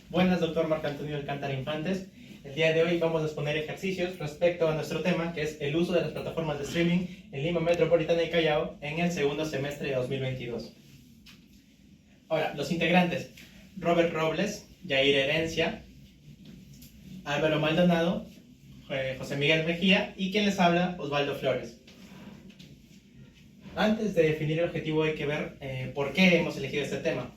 Buenas, doctor Marco Antonio Alcántara Infantes. El día de hoy vamos a exponer ejercicios respecto a nuestro tema, que es el uso de las plataformas de streaming en Lima Metropolitana y Callao en el segundo semestre de 2022. Ahora, los integrantes: Robert Robles, Yair Herencia, Álvaro Maldonado, José Miguel Mejía y quien les habla, Osvaldo Flores. Antes de definir el objetivo hay que ver por qué hemos elegido este tema.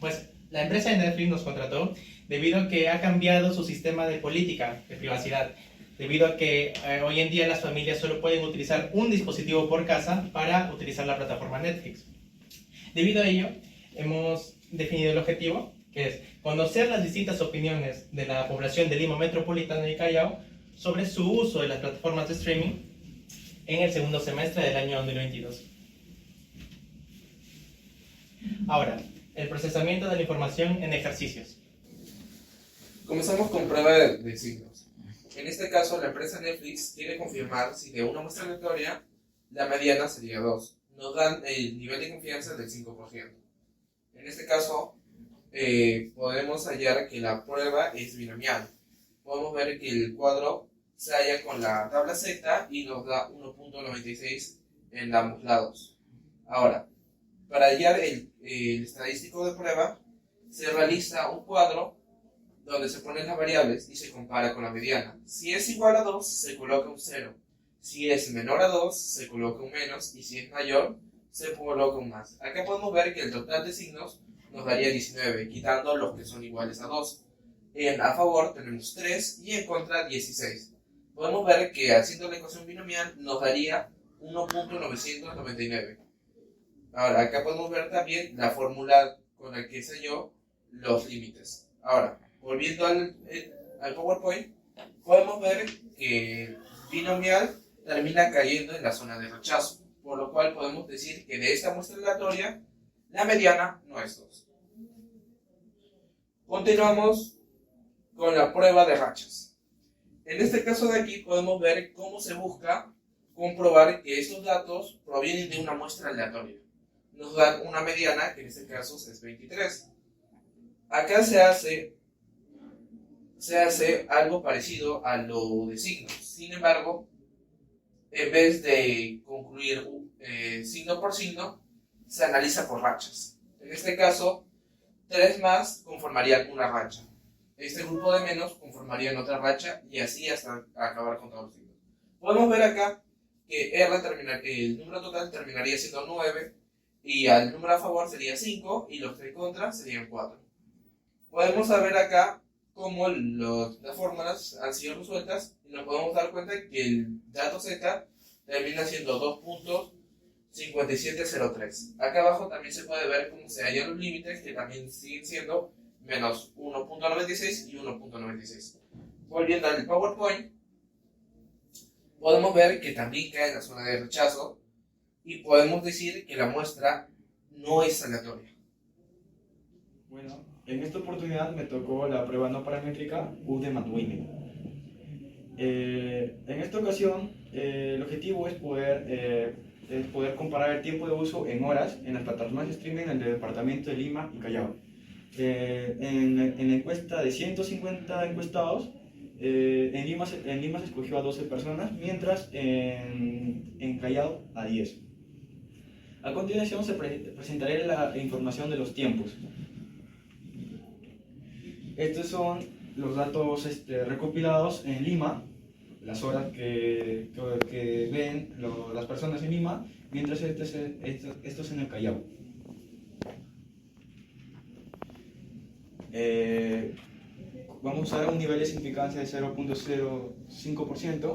Pues la empresa de Netflix nos contrató debido a que ha cambiado su sistema de política de privacidad, debido a que hoy en día las familias solo pueden utilizar un dispositivo por casa para utilizar la plataforma Netflix. Debido a ello, hemos definido el objetivo, que es conocer las distintas opiniones de la población de Lima Metropolitana y Callao sobre su uso de las plataformas de streaming en el segundo semestre del año 2022. Ahora, el procesamiento de la información en ejercicios. Comenzamos con prueba de signos. En este caso, la empresa Netflix quiere confirmar si de una muestra aleatoria, la mediana sería 2. Nos dan el nivel de confianza del 5%. En este caso, podemos hallar que la prueba es binomial. Podemos ver que el cuadro se halla con la tabla Z y nos da 1.96 en ambos lados. Ahora, para hallar el estadístico de prueba, se realiza un cuadro donde se ponen las variables y se compara con la mediana. Si es igual a 2, se coloca un 0. Si es menor a 2, se coloca un menos. Y si es mayor, se coloca un más. Acá podemos ver que el total de signos nos daría 19, quitando los que son iguales a 2. A favor tenemos 3 y en contra 16. Podemos ver que haciendo la ecuación binomial nos daría 1.999. Ahora, acá podemos ver también la fórmula con la que se halló los límites. Ahora, volviendo al PowerPoint, podemos ver que el binomial termina cayendo en la zona de rechazo, por lo cual podemos decir que de esta muestra aleatoria, la mediana no es 2. Continuamos con la prueba de rachas. En este caso de aquí podemos ver cómo se busca comprobar que estos datos provienen de una muestra aleatoria. Nos dan una mediana, que en este caso es 23. Acá se hace algo parecido a lo de signos. Sin embargo, en vez de concluir signo por signo, se analiza por rachas. En este caso, 3 más conformarían una racha. Este grupo de menos conformarían otra racha y así hasta acabar con todos los signos. Podemos ver acá que el número total terminaría siendo 9 y al número a favor sería 5 y los de contra serían 4. Podemos saber acá cómo las fórmulas han sido resueltas y nos podemos dar cuenta que el dato Z termina siendo 2.5703. Acá abajo también se puede ver cómo se hallan los límites, que también siguen siendo menos 1.96 y 1.96. Volviendo al PowerPoint, podemos ver que también cae en la zona de rechazo y podemos decir que la muestra no es aleatoria. Bueno, en esta oportunidad me tocó la prueba no paramétrica U de Matwinning. En esta ocasión, el objetivo es poder comparar el tiempo de uso en horas en las plataformas de streaming del departamento de Lima y Callao. En la encuesta de 150 encuestados, en Lima se escogió a 12 personas, mientras en Callao a 10. A continuación se presentaré la información de los tiempos. Estos son los datos recopilados en Lima, las horas que ven las personas en Lima, mientras estos en el Callao. Vamos a usar un nivel de significancia de 0.05%.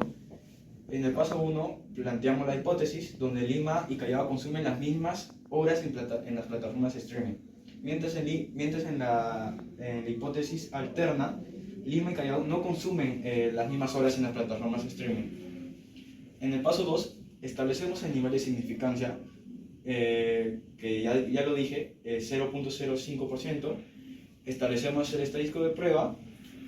En el paso 1 planteamos la hipótesis donde Lima y Callao consumen las mismas horas en las plataformas de streaming, mientras en la hipótesis alterna, Lima y Callao no consumen las mismas horas en las plataformas de streaming. En el paso 2 establecemos el nivel de significancia, que ya lo dije, 0.05%. Establecemos el estadístico de prueba,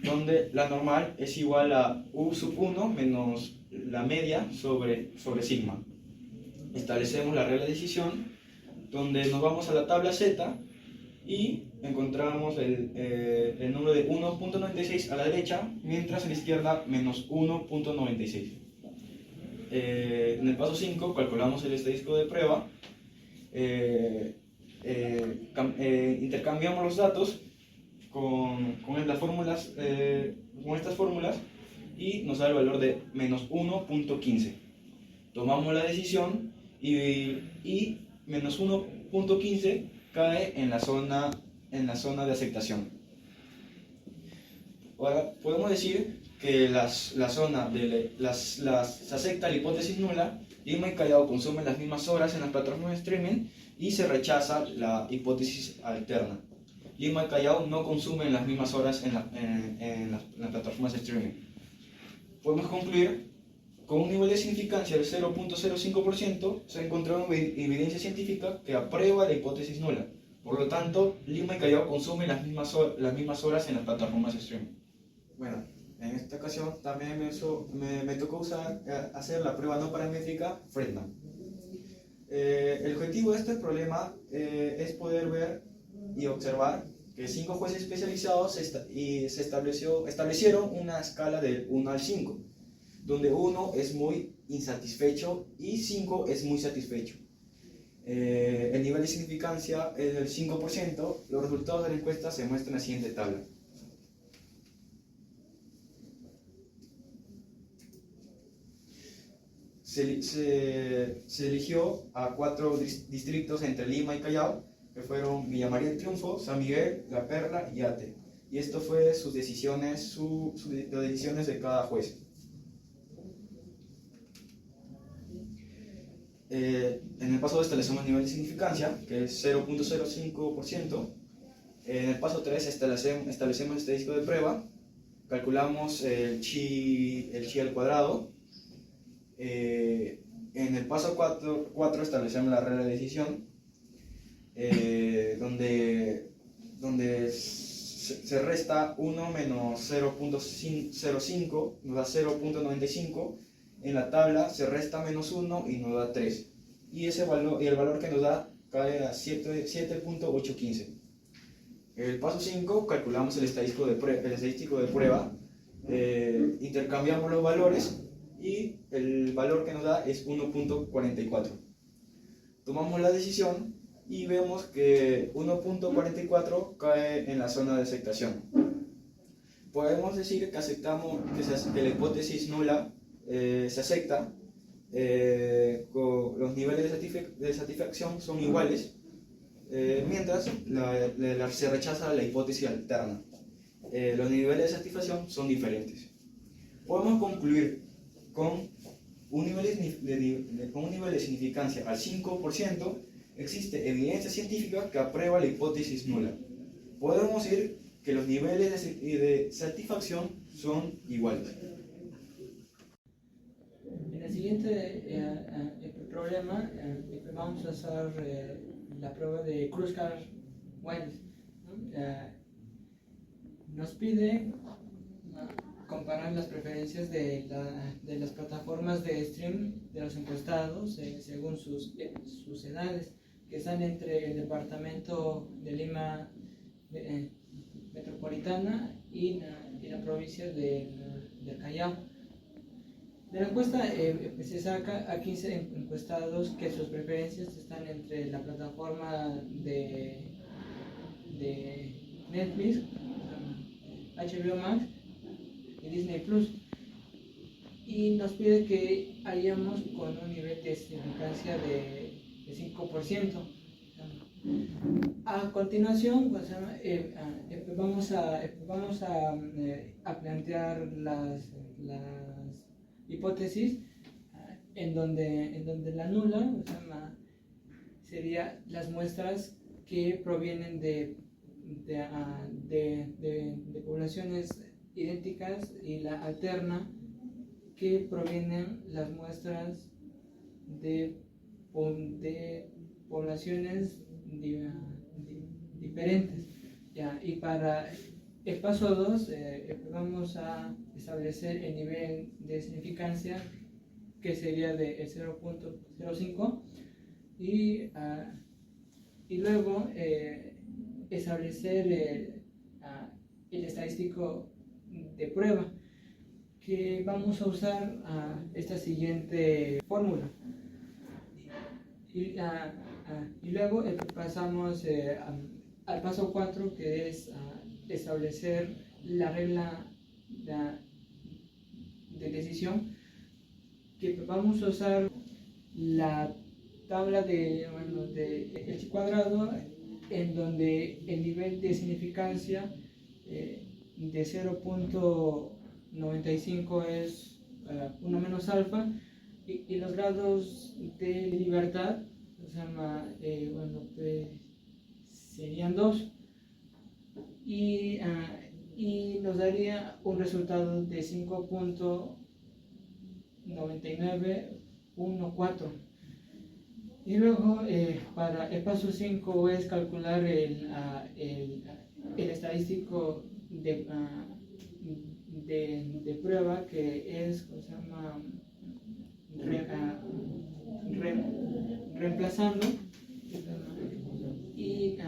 donde la normal es igual a U sub 1 menos la media sobre sigma. Establecemos la regla de decisión, donde nos vamos a la tabla Z y encontramos el número de 1.96 a la derecha, mientras a la izquierda menos 1.96. En el paso 5 calculamos el estadístico de prueba, intercambiamos los datos con estas fórmulas y nos da el valor de menos 1.15. Tomamos la decisión y menos 1.15 cae en la zona de aceptación. Ahora podemos decir que se acepta la hipótesis nula, Lima y Callao consumen las mismas horas en las plataformas de streaming y se rechaza la hipótesis alterna. Lima y Callao no consumen las mismas horas en las plataformas de streaming. Podemos concluir con un nivel de significancia del 0.05%, se ha encontrado evidencia científica que aprueba la hipótesis nula. Por lo tanto, Lima y Callao consumen las mismas horas en las plataformas de streaming. Bueno, en esta ocasión también me tocó hacer la prueba no paramétrica Friedman. El objetivo de este problema es poder ver y observar que 5 jueces especializados establecieron una escala del 1 al 5, donde 1 es muy insatisfecho y 5 es muy satisfecho. El nivel de significancia es del 5%. Los resultados de la encuesta se muestran en la siguiente tabla. Se eligió a 4 distritos entre Lima y Callao, que fueron Villa María del Triunfo, San Miguel, La Perla y Ate. Y esto fue sus decisiones, las decisiones de cada juez. En el paso 2 establecemos el nivel de significancia, que es 0.05%. En el paso 3 establecemos el estadístico de prueba, calculamos el chi al cuadrado. En el paso 4 establecemos la regla de decisión, donde se resta 1 menos 0.05, nos da 0.95. En la tabla se resta menos 1 y nos da 3. Y el valor que nos da cae a 7.815. El paso 5, calculamos el estadístico de prueba, intercambiamos los valores y el valor que nos da es 1.44. Tomamos la decisión y vemos que 1.44 cae en la zona de aceptación. Podemos decir que aceptamos que la hipótesis nula se acepta, los niveles de satisfacción son iguales, mientras se rechaza la hipótesis alterna. Los niveles de satisfacción son diferentes. Podemos concluir con un nivel de significancia al 5%, existe evidencia científica que aprueba la hipótesis nula. Podemos decir que los niveles de satisfacción son iguales. En el siguiente problema vamos a hacer la prueba de Kruskal-Wallis. Nos pide comparar las preferencias de las plataformas de stream de los encuestados según sus edades, que están entre el departamento de Lima metropolitana y la provincia del Callao. De la encuesta se saca a 15 encuestados que sus preferencias están entre la plataforma de Netflix, HBO Max y Disney Plus, y nos pide que hayamos con un nivel de significancia de 5%. A continuación, pues, vamos a plantear las hipótesis en donde la nula sería las muestras que provienen de poblaciones idénticas, y la alterna que provienen las muestras de poblaciones diferentes. Y para el paso 2 vamos a establecer el nivel de significancia que sería de 0.05, y, y luego establecer el estadístico de prueba, que vamos a usar esta siguiente fórmula. Y luego pasamos al paso 4, que es establecer la regla de decisión, que vamos a usar la tabla de X cuadrado, en donde el nivel de significancia de 0.95 es 1 menos alfa, y los grados de libertad, o sea, pues, serían 2, y nos daría un resultado de 5.9914. Y luego, para el paso 5 es calcular el estadístico de prueba, que es, ¿cómo se llama? Reemplazando, y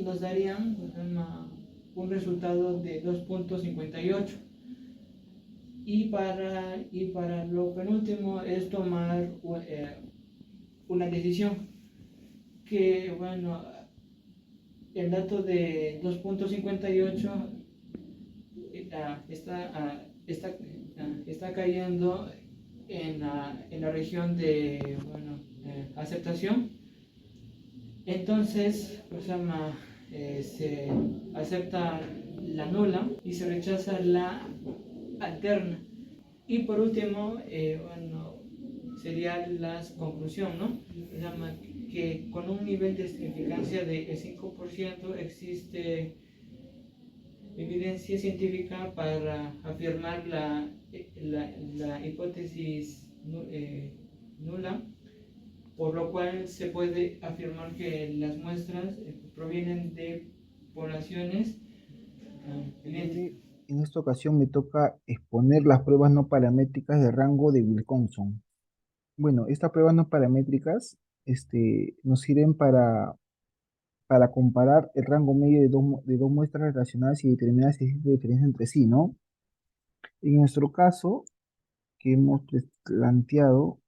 nos darían, ¿cómo se llama?, un resultado de 2.58. Y para lo penúltimo es tomar una decisión, que bueno, el dato de 2.58 está cayendo en la región de aceptación. Entonces, pues, se acepta la nula y se rechaza la alterna. Y por último, sería la conclusión, ¿no? Se llama que con un nivel de significancia de 5% existe evidencia científica para afirmar la hipótesis nula, por lo cual se puede afirmar que las muestras provienen de poblaciones idénticas. En esta ocasión me toca exponer las pruebas no paramétricas de rango de Wilcoxon. Bueno, estas pruebas no paramétricas nos sirven para comparar el rango medio de dos muestras relacionadas y determinar si existe diferencia entre sí, ¿no? En nuestro caso, que hemos planteado,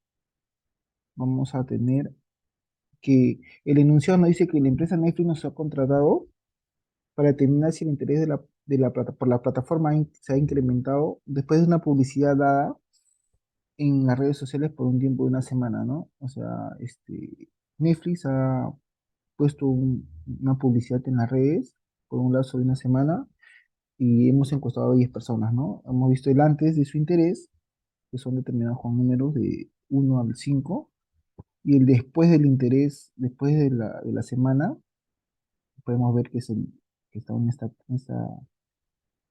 vamos a tener que el enunciado nos dice que la empresa Netflix nos ha contratado para determinar si el interés por la plataforma se ha incrementado después de una publicidad dada en las redes sociales por un tiempo de una semana, ¿no? O sea, Netflix ha puesto una publicidad en las redes por un lapso de una semana y hemos encuestado a 10 personas, ¿no? Hemos visto el antes de su interés, que son determinados con números de 1 al 5, y el después del interés, después de la semana, podemos ver que que está en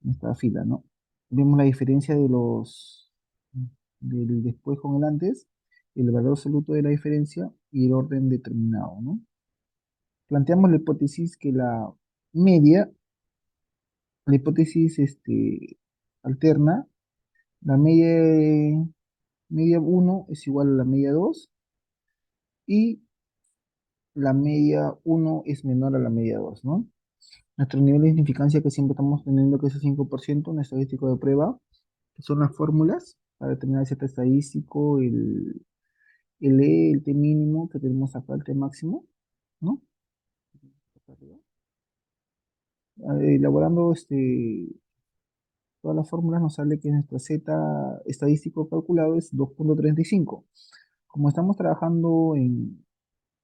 esta fila, ¿no? Vemos la diferencia del después con el antes, el valor absoluto de la diferencia y el orden determinado, ¿no? Planteamos la hipótesis que media, la hipótesis alterna, la media 1 es igual a la media 2 y la media 1 es menor a la media 2, ¿no? Nuestro nivel de significancia que siempre estamos teniendo, que es el 5%, un estadístico de prueba, que son las fórmulas para determinar el Z estadístico, el E, el T mínimo, que tenemos acá, el T máximo, ¿no? Elaborando todas las fórmulas nos sale que nuestro Z estadístico calculado es 2.35. Como estamos trabajando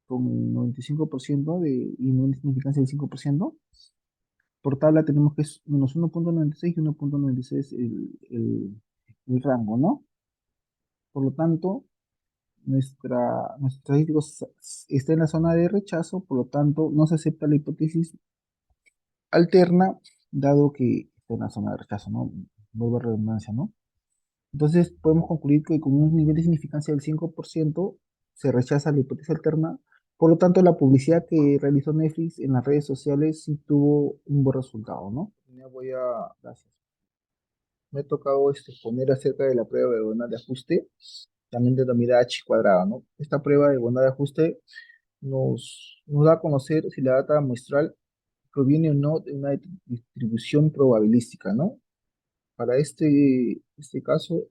con 95% y nivel de significancia del 5%, por tabla tenemos que es menos 1.96 y 1.96 el rango, ¿no? Por lo tanto, nuestro estadístico está en la zona de rechazo, por lo tanto, no se acepta la hipótesis alterna, dado que está en la zona de rechazo, ¿no? Vuelvo a redundancia, ¿no? Entonces, podemos concluir que con un nivel de significancia del 5% se rechaza la hipótesis alterna. Por lo tanto, la publicidad que realizó Netflix en las redes sociales sí tuvo un buen resultado, ¿no? Ya voy a... Gracias. me ha tocado exponer acerca de la prueba de bondad de ajuste, también denominada H cuadrada, ¿no? Esta prueba de bondad de ajuste nos da a conocer si la data muestral proviene o no de una distribución probabilística, ¿no? Para este caso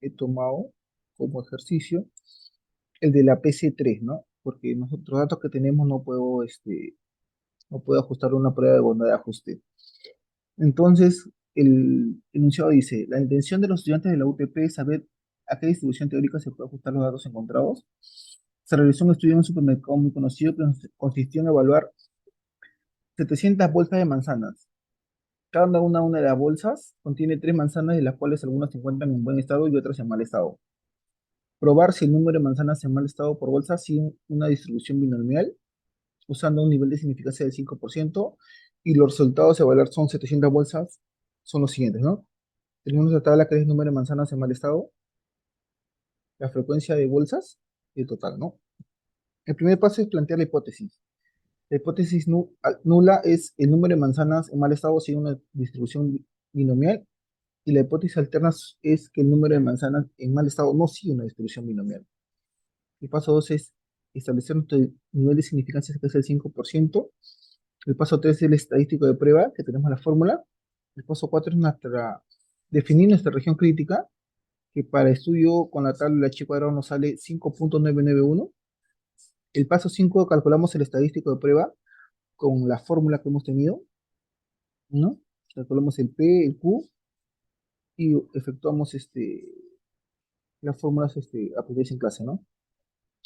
he tomado como ejercicio el de la PC3, ¿no? Porque nosotros los datos que tenemos no puedo ajustar una prueba de bondad de ajuste. Entonces, el enunciado dice, la intención de los estudiantes de la UTP es saber a qué distribución teórica se puede ajustar los datos encontrados. Se realizó un estudio en un supermercado muy conocido que consistió en evaluar 700 bolsas de manzanas. Cada una de las bolsas contiene 3 manzanas, de las cuales algunas se encuentran en buen estado y otras en mal estado. Probar si el número de manzanas en mal estado por bolsa sigue una distribución binomial, usando un nivel de significancia del 5%, y los resultados a evaluar son 700 bolsas, son los siguientes, ¿no? Tenemos una tabla que es el número de manzanas en mal estado, la frecuencia de bolsas y el total, ¿no? El primer paso es plantear la hipótesis. La hipótesis nula es el número de manzanas en mal estado sigue una distribución binomial, y la hipótesis alterna es que el número de manzanas en mal estado no sigue una distribución binomial. El paso 2 es establecer nuestro nivel de significancia, que es el 5%. El paso 3 es el estadístico de prueba, que tenemos la fórmula. El paso 4 es definir nuestra región crítica, que para estudio con la tabla de H cuadrado nos sale 5.991. El paso 5 calculamos el estadístico de prueba con la fórmula que hemos tenido, ¿no? Calculamos el P, el Q y efectuamos las fórmulas aplicadas en clase, ¿no?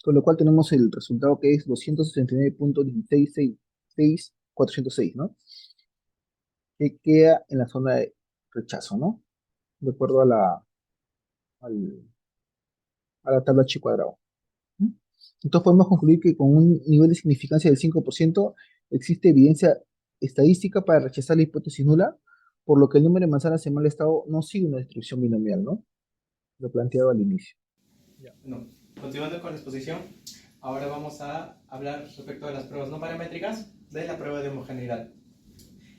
Con lo cual tenemos el resultado que es 269.166.406, ¿no? Que queda en la zona de rechazo, ¿no? De acuerdo al- a la tabla H cuadrado. ¿Mm? Entonces podemos concluir que con un nivel de significancia del 5% existe evidencia estadística para rechazar la hipótesis nula, por lo que el número de manzanas en mal estado no sigue una distribución binomial, ¿no? Lo planteado al inicio. Bueno, continuando con la exposición, ahora vamos a hablar respecto a las pruebas no paramétricas de la prueba de homogeneidad.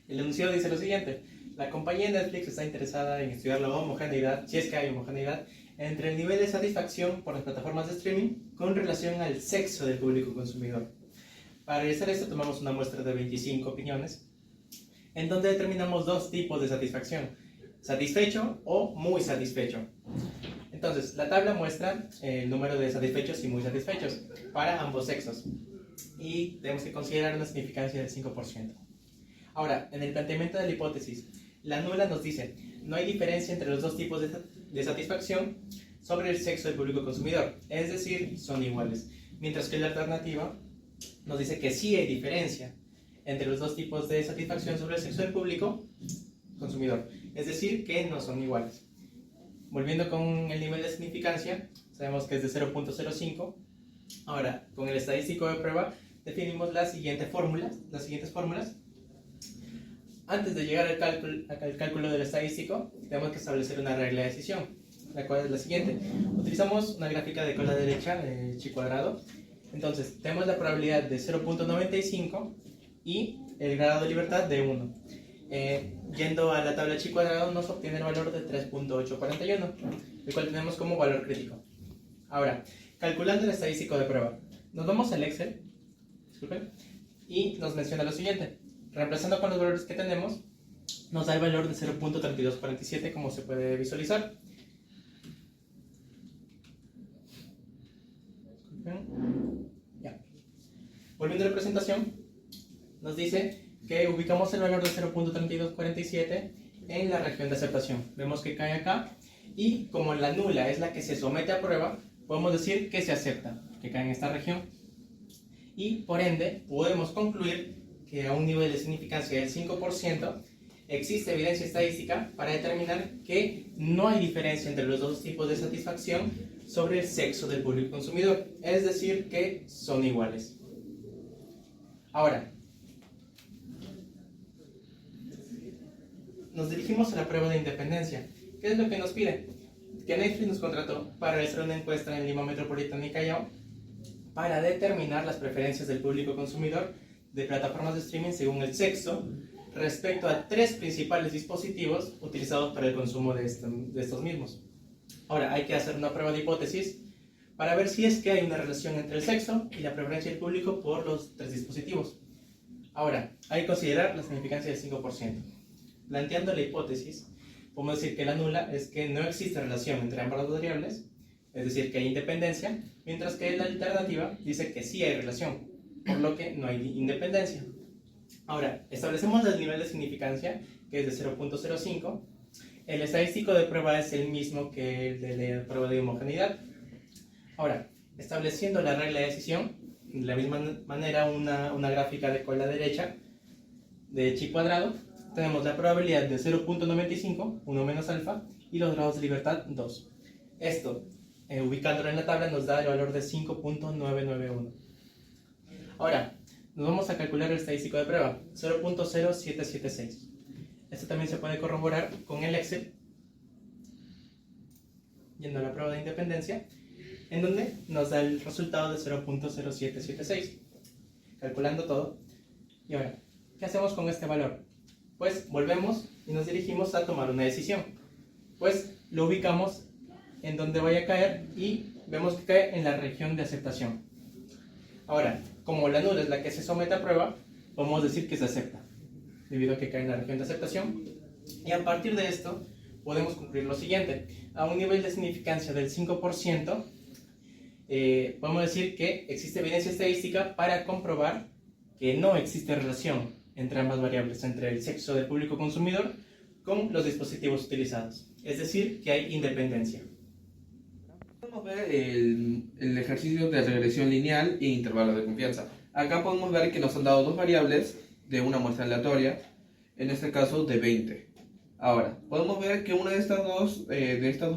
El enunciado dice lo siguiente: la compañía Netflix está interesada en estudiar la homogeneidad, si es que hay homogeneidad, entre el nivel de satisfacción por las plataformas de streaming con relación al sexo del público consumidor. Para realizar esto tomamos una muestra de 25 opiniones, en donde determinamos dos tipos de satisfacción: satisfecho o muy satisfecho. Entonces, la tabla muestra el número de satisfechos y muy satisfechos para ambos sexos, y tenemos que considerar una significancia del 5%. Ahora, en el planteamiento de la hipótesis, la nula nos dice, no hay diferencia entre los dos tipos de satisfacción sobre el sexo del público consumidor, es decir, son iguales. Mientras que la alternativa nos dice que sí hay diferencia entre los dos tipos de satisfacción sobre el sexo del público consumidor, es decir, que no son iguales. Volviendo con el nivel de significancia, sabemos que es de 0.05. Ahora, con el estadístico de prueba, definimos las siguientes fórmulas. Antes de llegar al cálculo del estadístico, tenemos que establecer una regla de decisión, la cual es la siguiente. Utilizamos una gráfica de cola derecha de chi cuadrado. Entonces, tenemos la probabilidad de 0.95 y el grado de libertad de 1. Yendo a la tabla chi cuadrado nos obtiene el valor de 3.841, el cual tenemos como valor crítico. Ahora, calculando el estadístico de prueba, nos vamos al Excel, y nos menciona lo siguiente. Reemplazando con los valores que tenemos, nos da el valor de 0.3247, como se puede visualizar. Ya. Volviendo a la presentación, nos dice que ubicamos el valor de 0.3247 en la región de aceptación. Vemos que cae acá, y como la nula es la que se somete a prueba, podemos decir que se acepta, que cae en esta región. Y por ende, podemos concluir que a un nivel de significancia del 5% existe evidencia estadística para determinar que no hay diferencia entre los dos tipos de satisfacción sobre el sexo del público consumidor, es decir, que son iguales. Ahora, nos dirigimos a la prueba de independencia. ¿Qué es lo que nos pide? Que Netflix nos contrató para realizar una encuesta en Lima Metropolitana y Callao para determinar las preferencias del público consumidor de plataformas de streaming según el sexo respecto a tres principales dispositivos utilizados para el consumo de estos mismos. Ahora, hay que hacer una prueba de hipótesis para ver si es que hay una relación entre el sexo y la preferencia del público por los tres dispositivos. Ahora, hay que considerar la significancia del 5%. Planteando la hipótesis, podemos decir que la nula es que no existe relación entre ambas las variables, es decir, que hay independencia, mientras que la alternativa dice que sí hay relación, por lo que no hay independencia. Ahora, establecemos el nivel de significancia, que es de 0.05. El estadístico de prueba es el mismo que el de la prueba de homogeneidad. Ahora, estableciendo la regla de decisión, de la misma manera una gráfica con la derecha de chi cuadrado, tenemos la probabilidad de 0.95, 1 menos alfa, y los grados de libertad 2. Esto, ubicándolo en la tabla, nos da el valor de 5.991. Ahora, nos vamos a calcular el estadístico de prueba, 0.0776. Esto también se puede corroborar con el Excel, yendo a la prueba de independencia, en donde nos da el resultado de 0.0776. Calculando todo. Y ahora, ¿qué hacemos con este valor? Pues volvemos y nos dirigimos a tomar una decisión. Pues lo ubicamos en donde vaya a caer y vemos que cae en la región de aceptación. Ahora, como la nula es la que se somete a prueba, podemos decir que se acepta, debido a que cae en la región de aceptación. Y a partir de esto, podemos concluir lo siguiente. A un nivel de significancia del 5%, podemos decir que existe evidencia estadística para comprobar que no existe relación entre ambas variables, entre el sexo del público consumidor con los dispositivos utilizados. Es decir, que hay independencia. Podemos ver el ejercicio de regresión lineal e intervalo de confianza. Acá podemos ver que nos han dado dos variables de una muestra aleatoria, en este caso de 20. Ahora, podemos ver que una de estas dos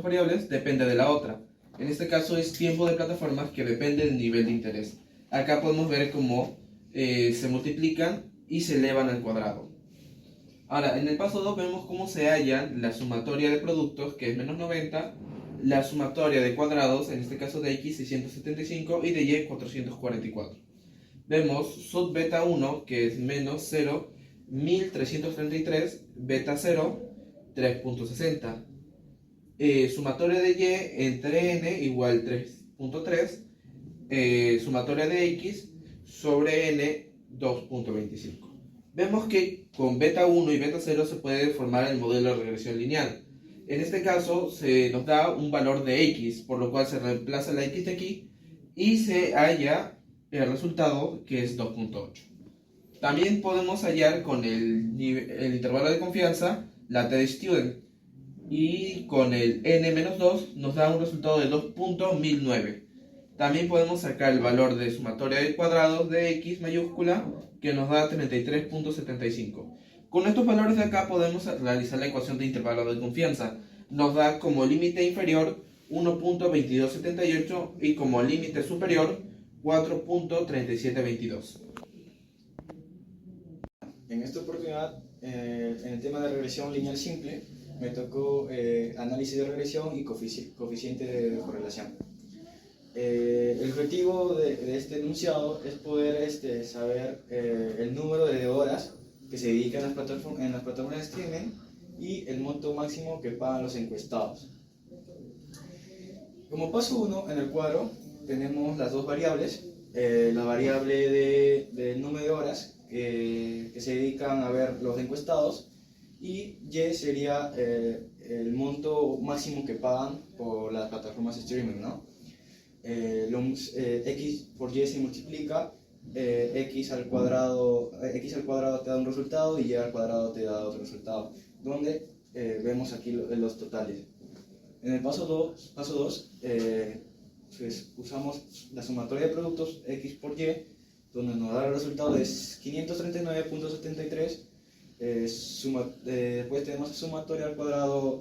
variables depende de la otra. En este caso es tiempo de plataformas, que depende del nivel de interés. Acá podemos ver cómo se multiplican y se elevan al cuadrado. Ahora, en el paso 2 vemos cómo se hallan la sumatoria de productos, que es menos 90, la sumatoria de cuadrados, en este caso de X 675 y de Y 444. Vemos sub beta 1, que es menos 0, 1333, beta 0, 3.60. Sumatoria de Y entre N igual 3.3, sumatoria de X sobre N 2.25. Vemos que con beta 1 y beta 0 se puede formar el modelo de regresión lineal. En este caso se nos da un valor de X, por lo cual se reemplaza la X de aquí y se halla el resultado, que es 2.8. También podemos hallar con el intervalo de confianza la t-student, y con el n-2 nos da un resultado de 2.1009. También podemos sacar el valor de sumatoria de cuadrados de X mayúscula, que nos da 33.75. Con estos valores de acá podemos realizar la ecuación de intervalo de confianza. Nos da como límite inferior 1.2278 y como límite superior 4.3722. En esta oportunidad, en el tema de regresión lineal simple, me tocó análisis de regresión y coeficiente de correlación. El objetivo de este enunciado es poder saber el número de horas que se dedican en las plataformas de streaming y el monto máximo que pagan los encuestados. Como paso 1, en el cuadro tenemos las dos variables, la variable del número de horas que se dedican a ver los encuestados, y Y sería el monto máximo que pagan por las plataformas de streaming, ¿no? X por Y se multiplica, X al cuadrado te da un resultado y Y al cuadrado te da otro resultado, donde vemos aquí los totales. En el paso 2, pues usamos la sumatoria de productos X por Y, donde nos da el resultado de 539.73. Después tenemos el sumatorio al cuadrado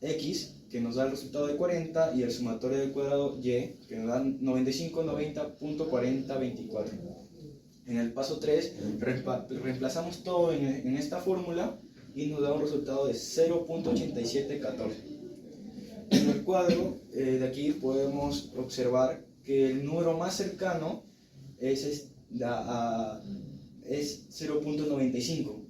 X, que nos da el resultado de 40, y el sumatorio del cuadrado Y, que nos da 9590.4024. En el paso 3 reemplazamos todo en esta fórmula y nos da un resultado de 0.8714. En el cuadro de aquí podemos observar que el número más cercano es 0.95,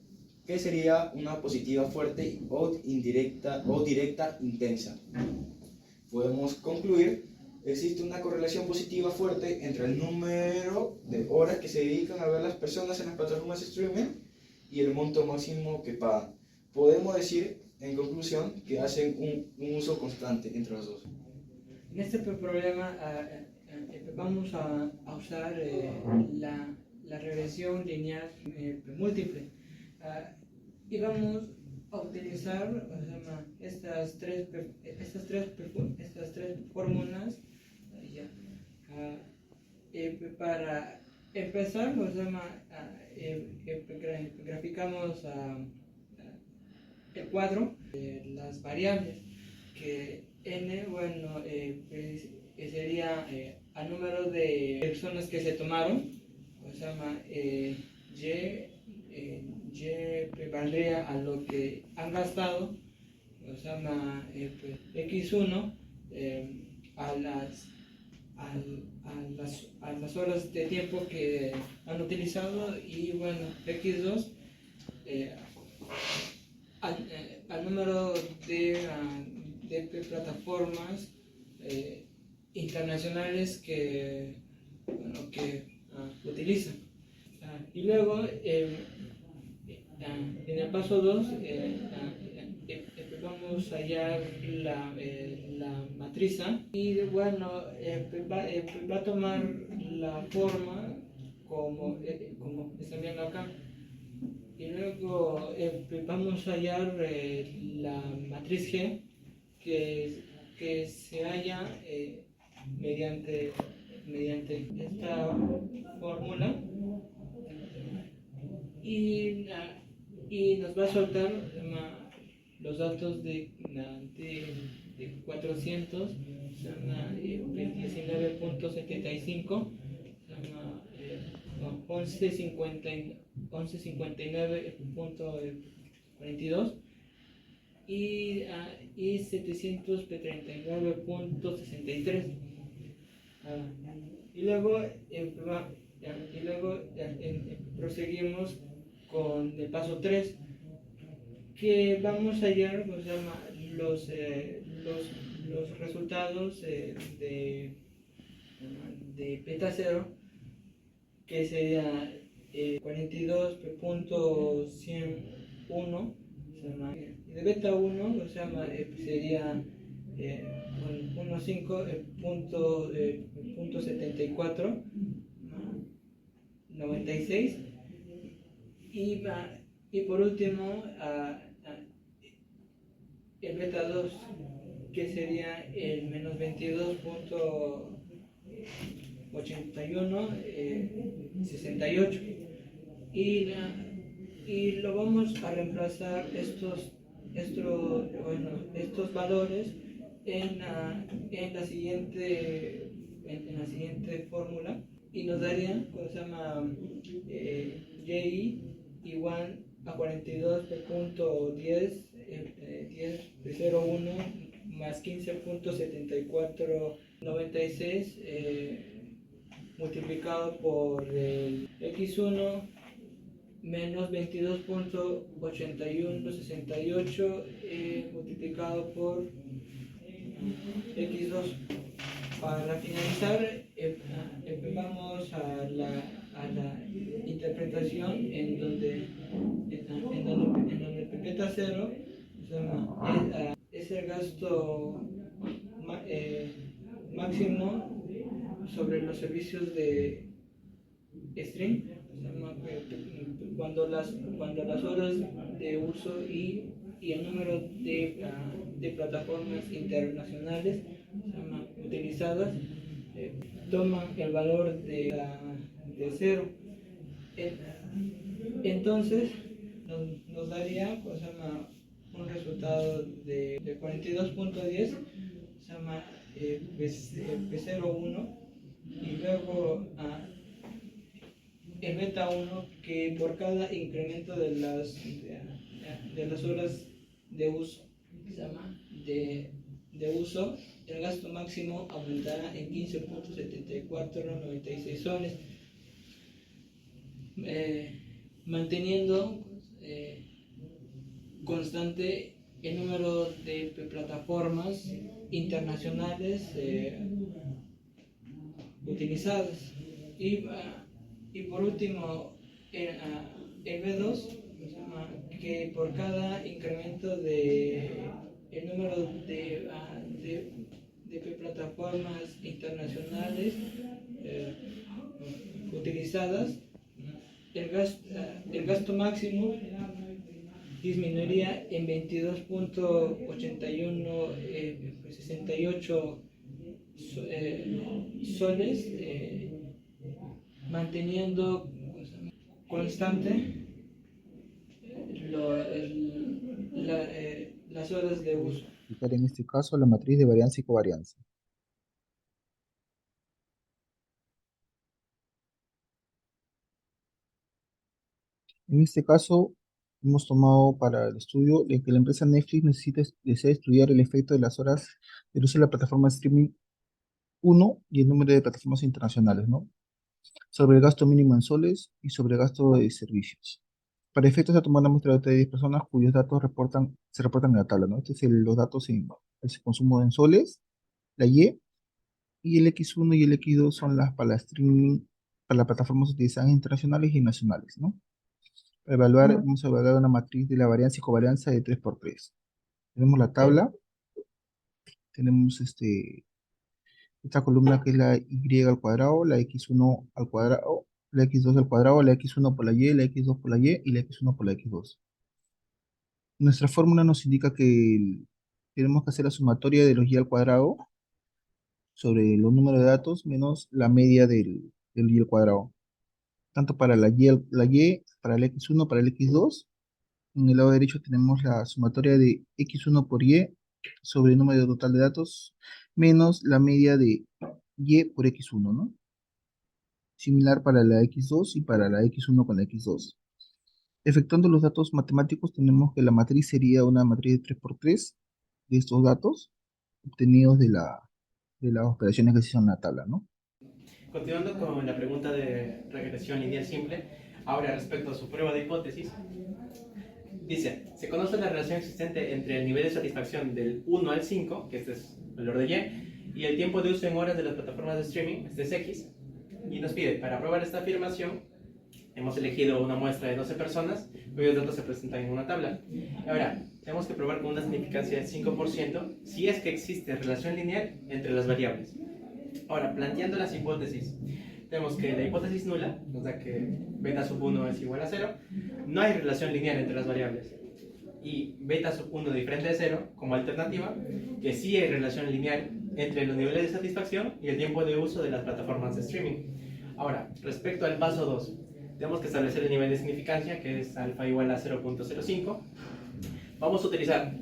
que sería una positiva fuerte o indirecta o directa intensa. Podemos concluir, existe una correlación positiva fuerte entre el número de horas que se dedican a ver las personas en las plataformas de streaming y el monto máximo que pagan. Podemos decir, en conclusión, que hacen un uso constante entre los dos. En este problema vamos a usar la regresión lineal múltiple y vamos a utilizar estas tres fórmulas para empezar. Graficamos el cuadro de las variables que n, bueno, sería al número de personas que se tomaron, y valdría a lo que han gastado, x1 a las horas de tiempo que han utilizado, y bueno, x2 al número de plataformas internacionales que utilizan. Y luego en el paso 2 vamos a hallar la matriza, y bueno, va a tomar la forma como están viendo acá. Y luego vamos a hallar la matriz G que se halla mediante esta fórmula, y nos va a soltar los datos de 400, 19.75, 1159.42 y 739.63. Y luego proseguimos con el paso 3, que vamos a hallar los resultados de beta 0, que sería 42.101, y de beta 1 sería 15.74, 96, y por último el beta 2, que sería el menos 22.81, 68, y lo vamos a reemplazar estos valores en la siguiente fórmula, y nos daría y igual a 42.10 10.01 más 15.7496 multiplicado por el x1 menos 22.8168 multiplicado por x2. Para finalizar, vamos a la interpretación en donde beta 0 es el gasto máximo sobre los servicios de stream, cuando las horas de uso y el número de plataformas internacionales utilizadas toman el valor de 0. Entonces nos daría un resultado de 42.10 P01, y luego el beta 1, que por cada incremento de las horas de uso el gasto máximo aumentará en 15.7496 soles, manteniendo constante el número de plataformas internacionales utilizadas. Y por último, el B2, que por cada incremento de el número de plataformas internacionales utilizadas, el gasto máximo disminuiría en 22.8168 soles, manteniendo constante las horas de uso. Aplicar en este caso la matriz de varianza y covarianza. En este caso, hemos tomado para el estudio de que la empresa Netflix desea estudiar el efecto de las horas del uso de la plataforma de streaming 1 y el número de plataformas internacionales, ¿no? Sobre el gasto mínimo en soles y sobre el gasto de servicios. Para efectos de tomar una muestra de 10 personas cuyos datos se reportan en la tabla, ¿no? Este es los datos en el consumo en soles, la y el X1 y el X2 son las para streaming, para las plataformas utilizadas internacionales y nacionales, ¿no? Vamos a evaluar una matriz de la varianza y covarianza de 3×3. Tenemos la tabla, tenemos esta columna que es la Y al cuadrado, la X1 al cuadrado, la X2 al cuadrado, la X1 por la Y, la X2 por la Y y la X1 por la X2. Nuestra fórmula nos indica que tenemos que hacer la sumatoria de los Y al cuadrado sobre los números de datos menos la media del Y al cuadrado. Tanto para la Y, para el X1, para el X2. En el lado derecho tenemos la sumatoria de X1 por Y sobre el número total de datos menos la media de Y por X1, ¿no? Similar para la X2 y para la X1 con la X2. Efectuando los datos matemáticos, tenemos que la matriz sería una matriz de 3×3 de estos datos obtenidos de las operaciones que se hicieron en la tabla, ¿no? Continuando con la pregunta de regresión lineal simple, ahora respecto a su prueba de hipótesis, dice, se conoce la relación existente entre el nivel de satisfacción del 1 al 5, que este es el valor de Y el tiempo de uso en horas de las plataformas de streaming, este es X, y nos pide, para probar esta afirmación, hemos elegido una muestra de 12 personas, cuyos datos se presentan en una tabla. Ahora, tenemos que probar con una significancia del 5% si es que existe relación lineal entre las variables. Ahora, planteando las hipótesis, tenemos que la hipótesis nula nos da que beta sub 1 es igual a 0, no hay relación lineal entre las variables, y beta sub 1 diferente de 0 como alternativa, que sí hay relación lineal entre los niveles de satisfacción y el tiempo de uso de las plataformas de streaming. Ahora, respecto al paso 2, tenemos que establecer el nivel de significancia, que es alfa igual a 0.05. Vamos a utilizar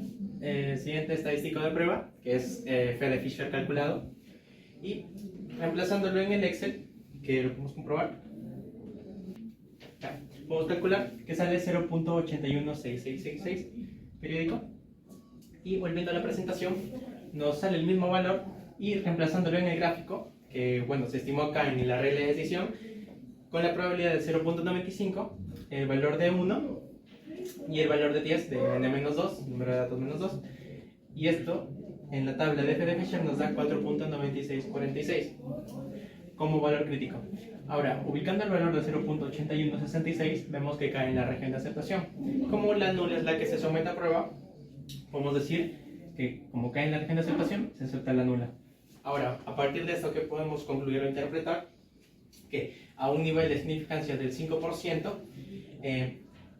el siguiente estadístico de prueba, que es F de Fisher calculado, y reemplazándolo en el Excel, que lo podemos comprobar, vamos a calcular que sale 0.816666 periódico, y volviendo a la presentación nos sale el mismo valor, y reemplazándolo en el gráfico, que bueno, se estimó acá en la regla de decisión, con la probabilidad de 0.95, el valor de 1 y el valor de 10 de n-2, número de datos menos 2, y esto en la tabla de F de Fisher nos da 4.9646 como valor crítico. Ahora, ubicando el valor de 0.8166, vemos que cae en la región de aceptación. Como la nula es la que se somete a prueba, podemos decir que como cae en la región de aceptación, se acepta la nula. Ahora, a partir de esto, ¿qué podemos concluir o interpretar? Que a un nivel de significancia del 5%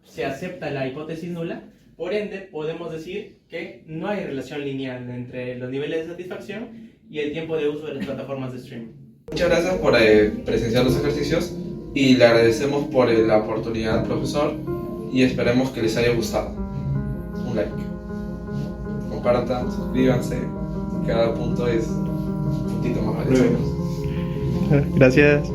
se acepta la hipótesis nula, por ende podemos decir que no hay relación lineal entre los niveles de satisfacción y el tiempo de uso de las plataformas de streaming. Muchas gracias por presenciar los ejercicios y le agradecemos por la oportunidad, profesor, y esperemos que les haya gustado. Un like, compartan, suscríbanse, cada punto es un puntito más valioso. Gracias.